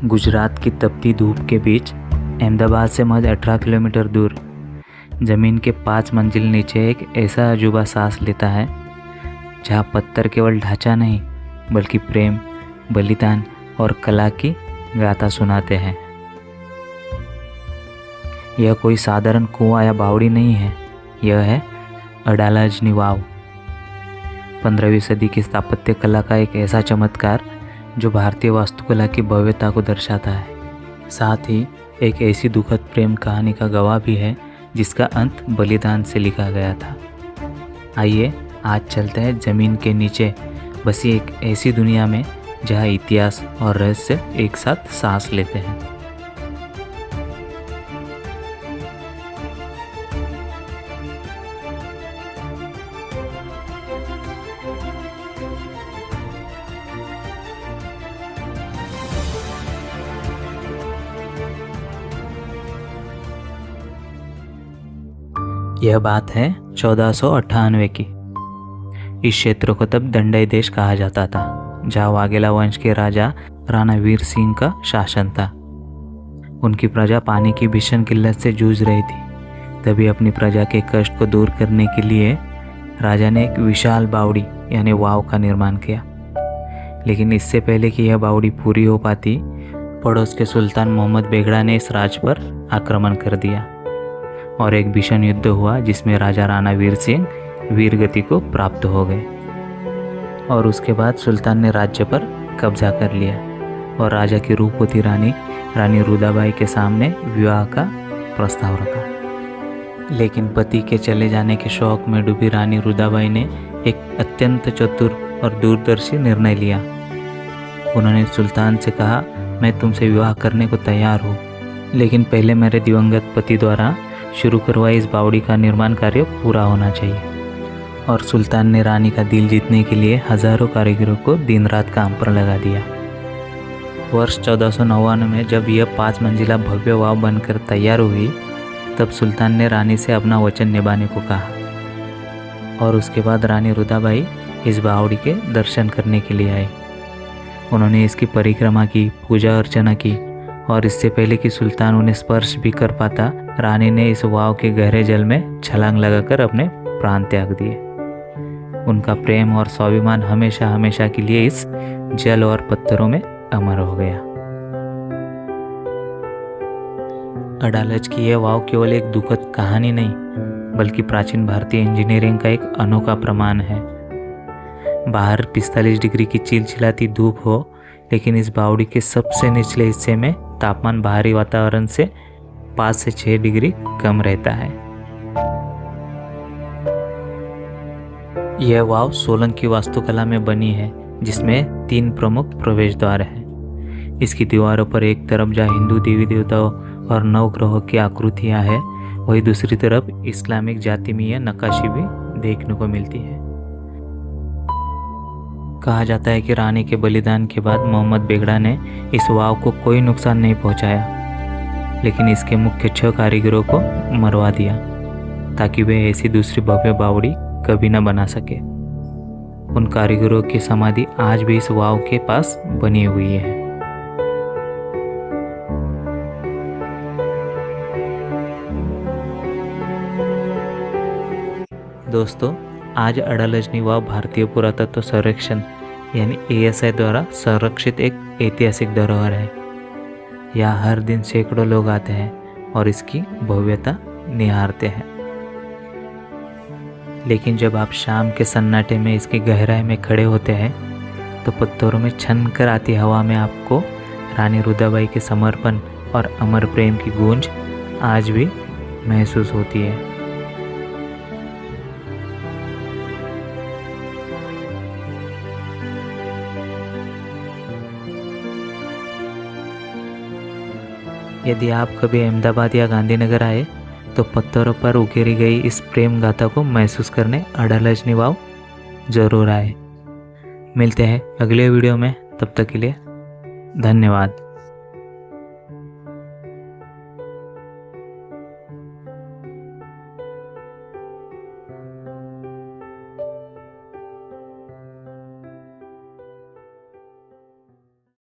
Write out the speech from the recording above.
गुजरात की तपती धूप के बीच अहमदाबाद से महज 18 किलोमीटर दूर ज़मीन के 5 मंजिल नीचे एक ऐसा अजूबा सांस लेता है जहाँ पत्थर केवल ढांचा नहीं बल्कि प्रेम, बलिदान और कला की गाथा सुनाते हैं। यह कोई साधारण कुआं या बावड़ी नहीं है, यह है अडालजनी वाव। 15वीं सदी की स्थापत्य कला का एक ऐसा चमत्कार जो भारतीय वास्तुकला की भव्यता को दर्शाता है, साथ ही एक ऐसी दुखद प्रेम कहानी का गवाह भी है जिसका अंत बलिदान से लिखा गया था। आइए आज चलते हैं ज़मीन के नीचे बसी एक ऐसी दुनिया में जहाँ इतिहास और रहस्य एक साथ सांस लेते हैं। यह बात है 1498 की। इस क्षेत्र को तब दंडई देश कहा जाता था, जहाँ वाघेला वंश के राजा राणा वीर सिंह का शासन था। उनकी प्रजा पानी की भीषण किल्लत से जूझ रही थी। तभी अपनी प्रजा के कष्ट को दूर करने के लिए राजा ने एक विशाल बावड़ी यानी वाव का निर्माण किया। लेकिन इससे पहले कि यह बावड़ी पूरी हो पाती, पड़ोस के सुल्तान मोहम्मद बेगड़ा ने इस राज पर आक्रमण कर दिया और एक भीषण युद्ध हुआ जिसमें राजा राणा वीर सिंह वीरगति को प्राप्त हो गए। और उसके बाद सुल्तान ने राज्य पर कब्जा कर लिया और राजा की रूपवती रानी रुदाबाई के सामने विवाह का प्रस्ताव रखा। लेकिन पति के चले जाने के शौक में डूबी रानी रुदाबाई ने एक अत्यंत चतुर और दूरदर्शी निर्णय लिया। उन्होंने सुल्तान से कहा, मैं तुमसे विवाह करने को तैयार हूँ, लेकिन पहले मेरे दिवंगत पति द्वारा शुरू करवाई इस बावड़ी का निर्माण कार्य पूरा होना चाहिए। और सुल्तान ने रानी का दिल जीतने के लिए हजारों कारीगरों को दिन रात काम पर लगा दिया। वर्ष 1499 में जब यह 5 मंजिला भव्य वाव बनकर तैयार हुई, तब सुल्तान ने रानी से अपना वचन निभाने को कहा और उसके बाद रानी रुदाबाई इस बावड़ी के दर्शन करने के लिए आई। उन्होंने इसकी परिक्रमा की, पूजा अर्चना की और इससे पहले कि सुल्तान उन्हें स्पर्श भी कर पाता, रानी ने इस वाव के गहरे जल में छलांग लगाकर अपने प्राण त्याग दिए। उनका प्रेम और स्वाभिमान हमेशा हमेशा के लिए इस जल और पत्थरों में अमर हो गया। अडालज की यह वाव केवल एक दुखद कहानी नहीं बल्कि प्राचीन भारतीय इंजीनियरिंग का एक अनोखा प्रमाण है। बाहर 45 डिग्री की चिलचिलाती धूप हो, लेकिन इस बावड़ी के सबसे निचले हिस्से में तापमान बाहरी वातावरण से 5 से 6 डिग्री कम रहता है। यह वाव सोलंकी वास्तुकला में बनी है, जिसमें 3 प्रमुख प्रवेश द्वार हैं। इसकी दीवारों पर एक तरफ जहाँ हिंदू देवी देवताओं और नवग्रहों की आकृतियां हैं, वहीं दूसरी तरफ इस्लामिक जातिमीय नक्काशी भी देखने को मिलती है। कहा जाता है कि रानी के बलिदान के बाद मोहम्मद बेगड़ा ने इस वाव को कोई नुकसान नहीं पहुंचाया, लेकिन इसके मुख्य 6 कारीगरों को मरवा दिया ताकि वे ऐसी दूसरी भव्य बावड़ी कभी न बना सके। उन कारीगरों की समाधि आज भी इस वाव के पास बनी हुई है। दोस्तों, आज अडालजनी वाव भारतीय पुरातत्व संरक्षण यानी ASI द्वारा संरक्षित एक ऐतिहासिक धरोहर है। यहाँ हर दिन सैकड़ों लोग आते हैं और इसकी भव्यता निहारते हैं। लेकिन जब आप शाम के सन्नाटे में इसकी गहराई में खड़े होते हैं, तो पत्थरों में छन कर आती हवा में आपको रानी रुदाबाई के समर्पण और अमर प्रेम की गूंज आज भी महसूस होती है। यदि आप कभी अहमदाबाद या गांधीनगर आए, तो पत्थरों पर उकेरी गई इस प्रेम गाथा को महसूस करने अडालजनी वाव जरूर आए। मिलते हैं अगले वीडियो में, तब तक के लिए धन्यवाद।